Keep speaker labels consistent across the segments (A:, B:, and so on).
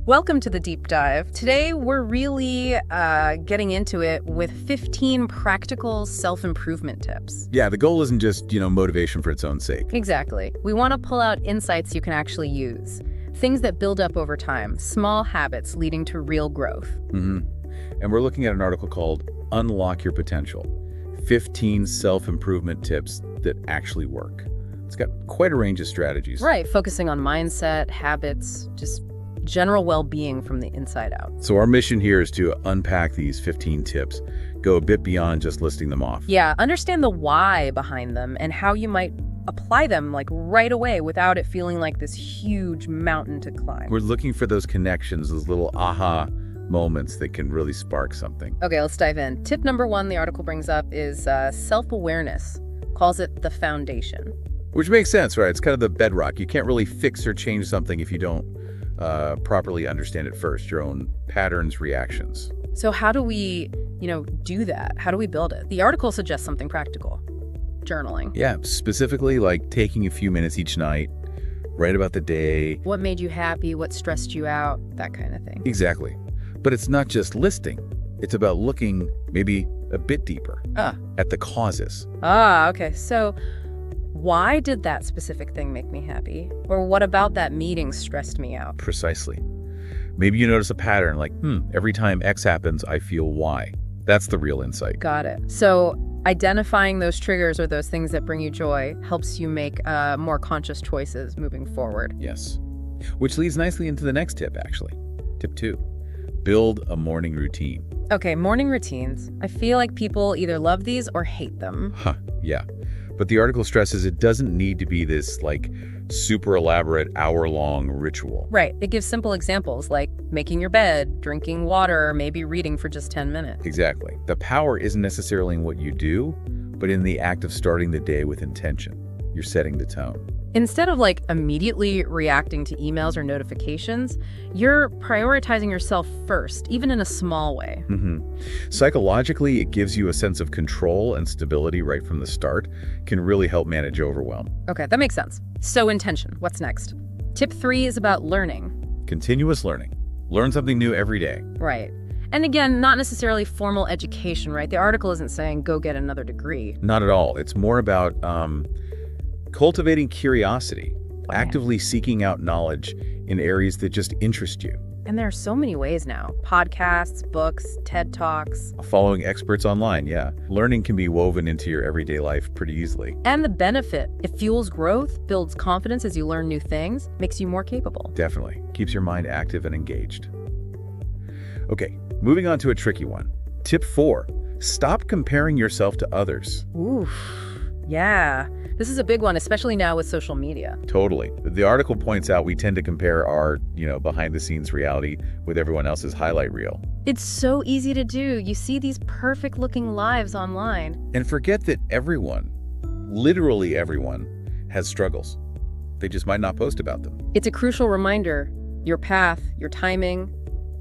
A: Welcome to the deep dive. Today, we're really getting into it with 15 practical self-improvement tips.
B: Yeah, the goal isn't just, motivation for its own sake.
A: Exactly. We want to pull out insights you can actually use. Things that build up over time, small habits leading to real growth.
B: And we're looking at an article called Unlock Your Potential, 15 self-improvement tips that actually work. It's got quite a range of strategies.
A: Right, focusing on mindset, habits, just general well-being from the inside out.
B: So our mission here is to unpack these 15 tips, go a bit beyond just listing them off.
A: Yeah, understand the why behind them and how you might apply them right away without it feeling like this huge mountain to climb.
B: We're looking for those connections, those little aha moments that can really spark something.
A: Okay, let's dive in. Tip number 1 the article brings up is self-awareness. Calls it the foundation.
B: Which makes sense, right? It's kind of the bedrock. You can't really fix or change something if you don't properly understand it first, your own patterns, reactions.
A: So how do we, do that? How do we build it? The article suggests something practical. Journaling.
B: Yeah, specifically like taking a few minutes each night, write about the day.
A: What made you happy? What stressed you out? That kind of thing.
B: Exactly. But it's not just listing. It's about looking maybe a bit deeper at the causes.
A: Okay. So why did that specific thing make me happy? Or what about that meeting stressed me out?
B: Precisely. Maybe you notice a pattern like, every time X happens, I feel Y. That's the real insight.
A: Got it. So identifying those triggers or those things that bring you joy helps you make more conscious choices moving forward.
B: Yes. Which leads nicely into the next tip, actually. Tip 2, build a morning routine.
A: Okay, morning routines. I feel like people either love these or hate them.
B: Yeah. But the article stresses it doesn't need to be this super elaborate hour-long ritual.
A: Right. It gives simple examples like making your bed, drinking water, maybe reading for just 10 minutes.
B: Exactly. The power isn't necessarily in what you do, but in the act of starting the day with intention. You're setting the tone.
A: Instead of immediately reacting to emails or notifications, you're prioritizing yourself first, even in a small way.
B: Psychologically, it gives you a sense of control and stability right from the start, can really help manage overwhelm.
A: Okay, that makes sense. So intention, what's next? Tip 3 is about learning.
B: Continuous learning. Learn something new every day.
A: Right. And again, not necessarily formal education, right? The article isn't saying go get another degree.
B: Not at all. It's more about cultivating curiosity, actively seeking out knowledge in areas that just interest you.
A: And there are so many ways now. Podcasts, books, TED Talks.
B: Following experts online, yeah. Learning can be woven into your everyday life pretty easily.
A: And the benefit, it fuels growth, builds confidence as you learn new things, makes you more capable.
B: Definitely. Keeps your mind active and engaged. Okay, moving on to a tricky one. Tip 4, stop comparing yourself to others.
A: Oof, yeah. This is a big one, especially now with social media.
B: Totally. The article points out we tend to compare our, behind-the-scenes reality with everyone else's highlight reel.
A: It's so easy to do. You see these perfect-looking lives online.
B: And forget that everyone, literally everyone, has struggles. They just might not post about them.
A: It's a crucial reminder. Your path, your timing,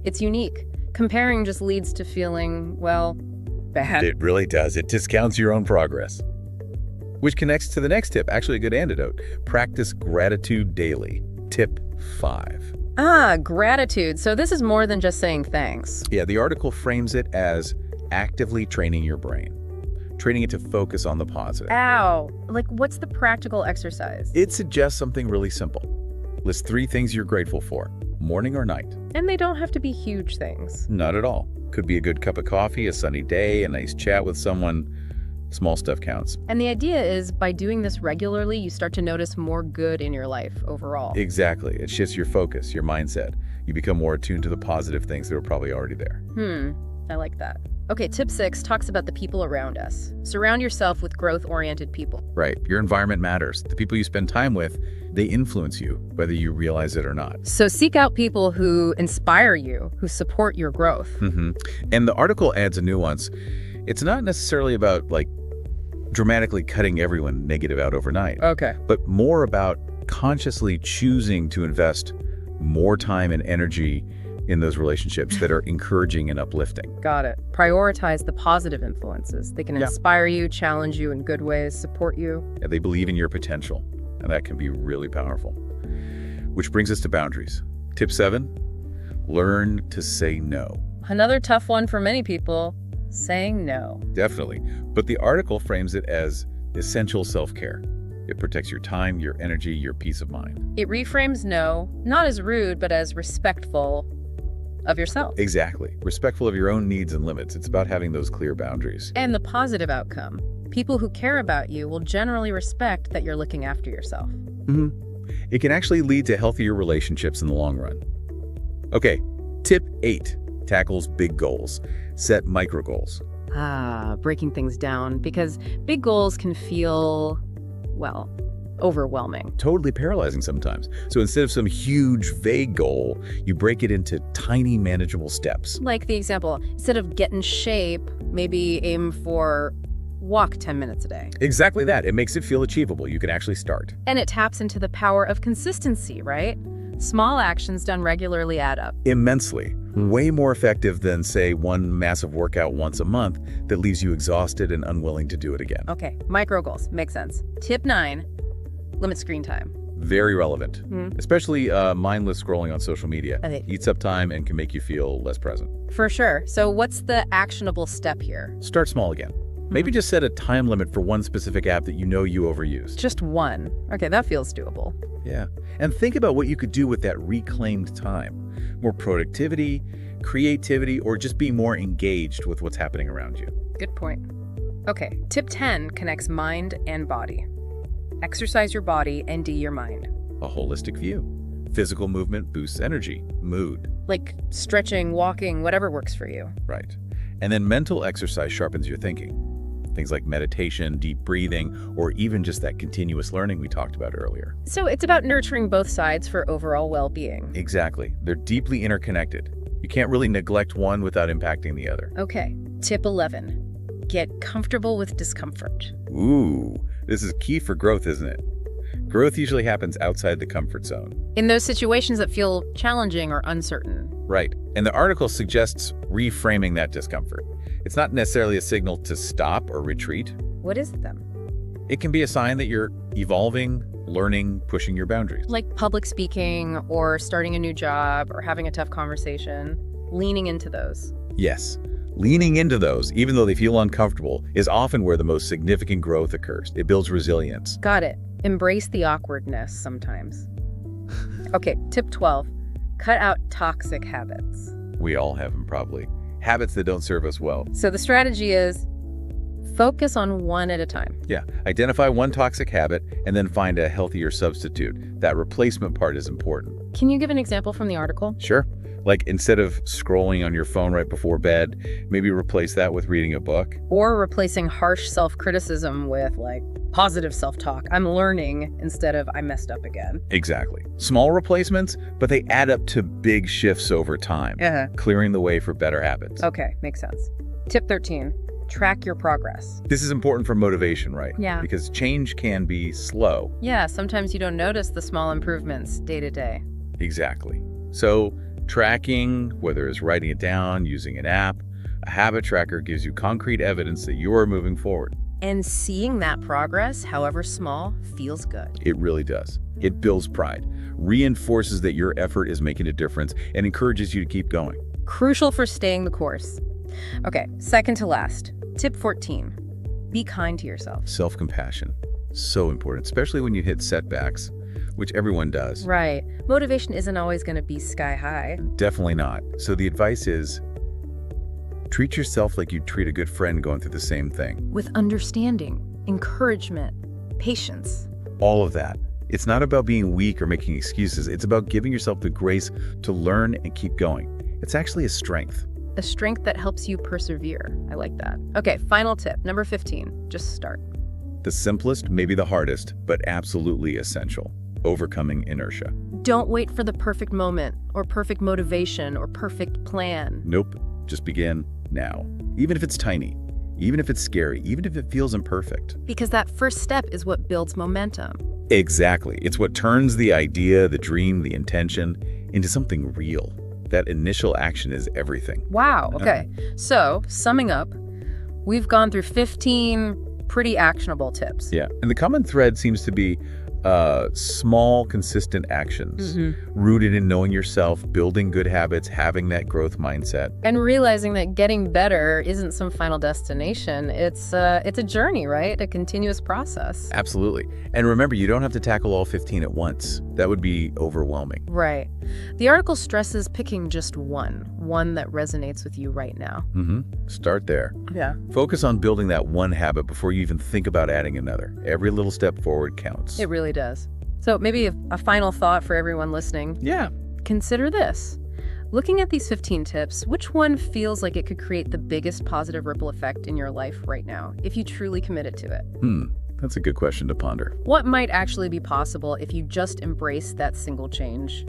A: it's unique. Comparing just leads to feeling, bad.
B: It really does. It discounts your own progress. Which connects to the next tip, actually a good antidote. Practice gratitude daily. Tip 5.
A: Gratitude. So this is more than just saying thanks.
B: Yeah, the article frames it as actively training your brain. Training it to focus on the positive.
A: Ow. What's the practical exercise?
B: It suggests something really simple. List 3 things you're grateful for, morning or night.
A: And they don't have to be huge things.
B: Not at all. Could be a good cup of coffee, a sunny day, a nice chat with someone. Small stuff counts.
A: And the idea is by doing this regularly, you start to notice more good in your life overall.
B: Exactly. It shifts your focus, your mindset. You become more attuned to the positive things that are probably already there.
A: I like that. Okay, tip 6 talks about the people around us. Surround yourself with growth-oriented people.
B: Right. Your environment matters. The people you spend time with, they influence you, whether you realize it or not.
A: So seek out people who inspire you, who support your growth.
B: And the article adds a nuance. It's not necessarily about dramatically cutting everyone negative out overnight.
A: Okay.
B: But more about consciously choosing to invest more time and energy in those relationships that are encouraging and uplifting.
A: Got it. Prioritize the positive influences. They can inspire you, challenge you in good ways, support you.
B: Yeah, they believe in your potential, and that can be really powerful. Which brings us to boundaries. Tip 7, Learn to say no.
A: Another tough one for many people, saying no.
B: Definitely. But the article frames it as essential self-care. It protects your time, your energy, your peace of mind.
A: It reframes no, not as rude, but as respectful of yourself.
B: Exactly. Respectful of your own needs and limits. It's about having those clear boundaries.
A: And the positive outcome. People who care about you will generally respect that you're looking after yourself.
B: It can actually lead to healthier relationships in the long run. Okay, tip 8 tackles big goals. Set micro goals.
A: Breaking things down, because big goals can feel, well, overwhelming.
B: Totally paralyzing sometimes. So instead of some huge, vague goal, you break it into tiny, manageable steps.
A: Like the example, instead of get in shape, maybe aim for walk 10 minutes a day.
B: Exactly that. It makes it feel achievable. You can actually start.
A: And it taps into the power of consistency, right? Small actions done regularly add up.
B: Immensely. Way more effective than, say, one massive workout once a month that leaves you exhausted and unwilling to do it again.
A: Okay, micro goals. Makes sense. Tip 9, limit screen time.
B: Very relevant, especially mindless scrolling on social media. Eats up time and can make you feel less present.
A: For sure. So what's the actionable step here?
B: Start small again. Maybe just set a time limit for one specific app that you know you overuse.
A: Just one. Okay, that feels doable.
B: Yeah. And think about what you could do with that reclaimed time. More productivity, creativity, or just be more engaged with what's happening around you.
A: Good point. Okay, tip 10 connects mind and body. Exercise your body and do your mind.
B: A holistic view. Physical movement boosts energy, mood.
A: Like stretching, walking, whatever works for you.
B: Right. And then mental exercise sharpens your thinking. Things like meditation, deep breathing, or even just that continuous learning we talked about earlier.
A: So it's about nurturing both sides for overall well-being.
B: Exactly. They're deeply interconnected. You can't really neglect one without impacting the other.
A: Okay, tip 11. Get comfortable with discomfort.
B: Ooh, this is key for growth, isn't it? Growth usually happens outside the comfort zone.
A: In those situations that feel challenging or uncertain.
B: Right. And the article suggests reframing that discomfort. It's not necessarily a signal to stop or retreat.
A: What is it then?
B: It can be a sign that you're evolving, learning, pushing your boundaries.
A: Like public speaking or starting a new job or having a tough conversation. Leaning into those.
B: Yes. Leaning into those, even though they feel uncomfortable, is often where the most significant growth occurs. It builds resilience.
A: Got it. Embrace the awkwardness sometimes. Okay, tip 12. Cut out toxic habits.
B: We all have them, probably. Habits that don't serve us well.
A: So the strategy is focus on one at a time.
B: Yeah. Identify one toxic habit and then find a healthier substitute. That replacement part is important.
A: Can you give an example from the article?
B: Sure. Like instead of scrolling on your phone right before bed, maybe replace that with reading a book.
A: Or replacing harsh self-criticism with like positive self-talk. I'm learning instead of I messed up again.
B: Exactly. Small replacements, but they add up to big shifts over time, clearing the way for better habits.
A: Okay, makes sense. Tip 13, track your progress.
B: This is important for motivation, right?
A: Yeah.
B: Because change can be slow.
A: Yeah, sometimes you don't notice the small improvements day to day.
B: Exactly. So tracking, whether it's writing it down, using an app, a habit tracker gives you concrete evidence that you are moving forward.
A: And seeing that progress, however small, feels good.
B: It really does. It builds pride, reinforces that your effort is making a difference, and encourages you to keep going.
A: Crucial for staying the course. Okay, second to last. Tip 14. Be kind to yourself.
B: Self-compassion. So important, especially when you hit setbacks, which everyone does.
A: Right. Motivation isn't always going to be sky high.
B: Definitely not. So the advice is treat yourself like you'd treat a good friend going through the same thing.
A: With understanding, encouragement, patience.
B: All of that. It's not about being weak or making excuses. It's about giving yourself the grace to learn and keep going. It's actually a strength.
A: A strength that helps you persevere. I like that. Okay, final tip, number 15. Just start.
B: The simplest, maybe the hardest, but absolutely essential. Overcoming inertia.
A: Don't wait for the perfect moment or perfect motivation or perfect plan.
B: Nope. Just begin now. Even if it's tiny, even if it's scary, even if it feels imperfect.
A: Because that first step is what builds momentum.
B: Exactly. It's what turns the idea, the dream, the intention into something real. That initial action is everything.
A: Wow. Okay. So, summing up, we've gone through 15 pretty actionable tips.
B: Yeah. And the common thread seems to be small, consistent actions rooted in knowing yourself, building good habits, having that growth mindset.
A: And realizing that getting better isn't some final destination. It's a journey, right? A continuous process.
B: Absolutely. And remember, you don't have to tackle all 15 at once. That would be overwhelming.
A: Right. The article stresses picking just one that resonates with you right now.
B: Start there.
A: Yeah.
B: Focus on building that one habit before you even think about adding another. Every little step forward counts.
A: It really does. So maybe a final thought for everyone listening.
B: Yeah.
A: Consider this. Looking at these 15 tips, which one feels like it could create the biggest positive ripple effect in your life right now, if you truly committed to it?
B: That's a good question to ponder.
A: What might actually be possible if you just embrace that single change?